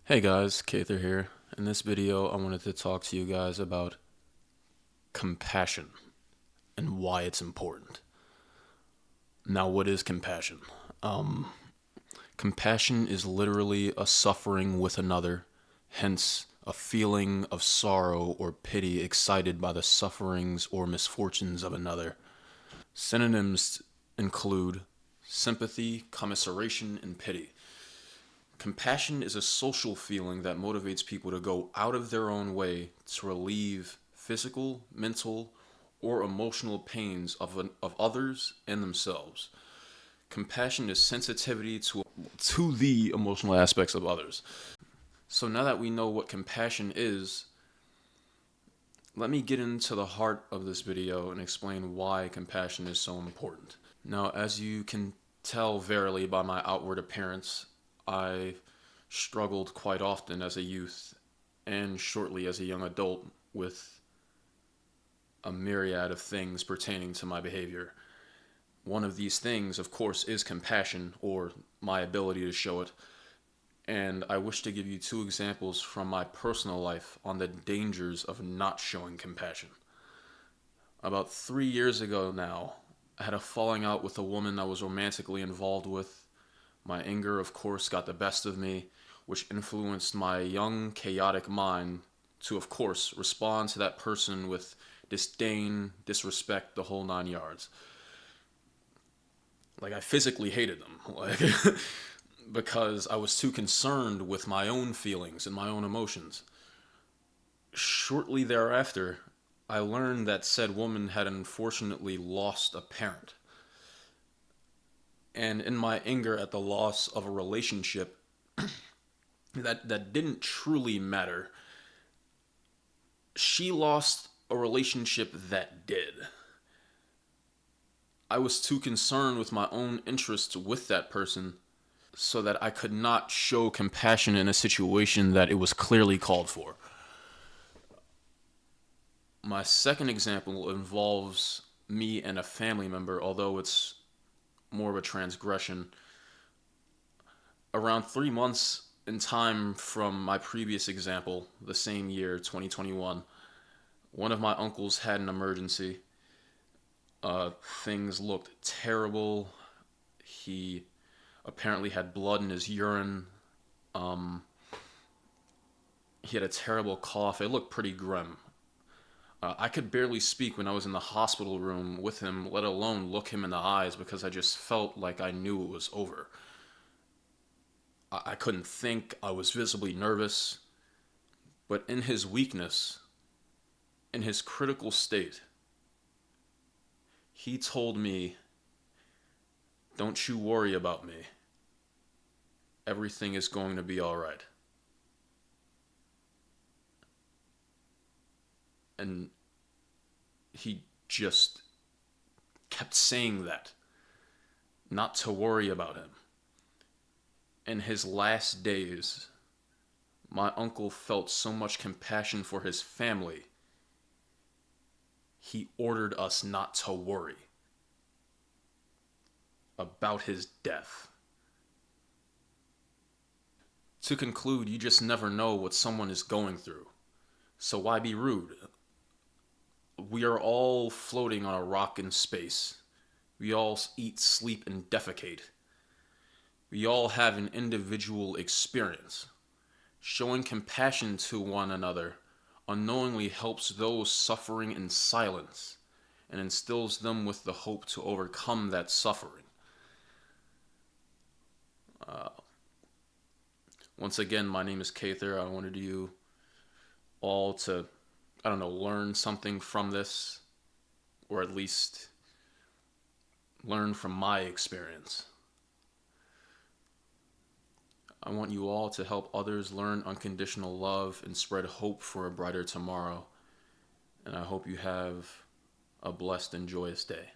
Hey guys, Kather here. In this video, I wanted to talk to you guys about compassion and why it's important. Now, what is compassion? Compassion is literally a suffering with another, hence, a feeling of sorrow or pity excited by the sufferings or misfortunes of another. Synonyms include sympathy, commiseration, and pity. Compassion is a social feeling that motivates people to go out of their own way to relieve physical, mental, or emotional pains of others and themselves. Compassion is sensitivity to the emotional aspects of others. So now that we know what compassion is, let me get into the heart of this video and explain why compassion is so important. Now, as you can tell verily by my outward appearance, I struggled quite often as a youth and shortly as a young adult with a myriad of things pertaining to my behavior. One of these things, of course, is compassion, or my ability to show it. And I wish to give you two examples from my personal life on the dangers of not showing compassion. About 3 years ago now, I had a falling out with a woman I was romantically involved with. My anger, of course, got the best of me, which influenced my young, chaotic mind to, of course, respond to that person with disdain, disrespect, the whole 9 yards. Like, I physically hated them. Like, because I was too concerned with my own feelings and my own emotions. Shortly thereafter, I learned that said woman had unfortunately lost a parent. And in my anger at the loss of a relationship that didn't truly matter, she lost a relationship that did. I was too concerned with my own interests with that person so that I could not show compassion in a situation that it was clearly called for. My second example involves me and a family member, although it's more of a transgression. Around 3 months in time from my previous example, the same year, 2021, one of my uncles had an emergency. Things looked terrible. He apparently had blood in his urine. Um, he had a terrible cough. It looked pretty grim. I could barely speak when I was in the hospital room with him, let alone look him in the eyes, because I just felt like I knew it was over. I couldn't think. I was visibly nervous. But in his weakness, in his critical state, he told me, "Don't you worry about me. Everything is going to be all right." And he just kept saying that, not to worry about him. In his last days, my uncle felt so much compassion for his family, he ordered us not to worry about his death. To conclude, you just never know what someone is going through. So why be rude? We are all floating on a rock in space. We all eat, sleep, and defecate. We all have an individual experience. Showing compassion to one another unknowingly helps those suffering in silence and instills them with the hope to overcome that suffering. Once again, my name is Kather. I wanted you all to, I don't know, learn something from this, or at least learn from my experience. I want you all to help others learn unconditional love and spread hope for a brighter tomorrow. And I hope you have a blessed and joyous day.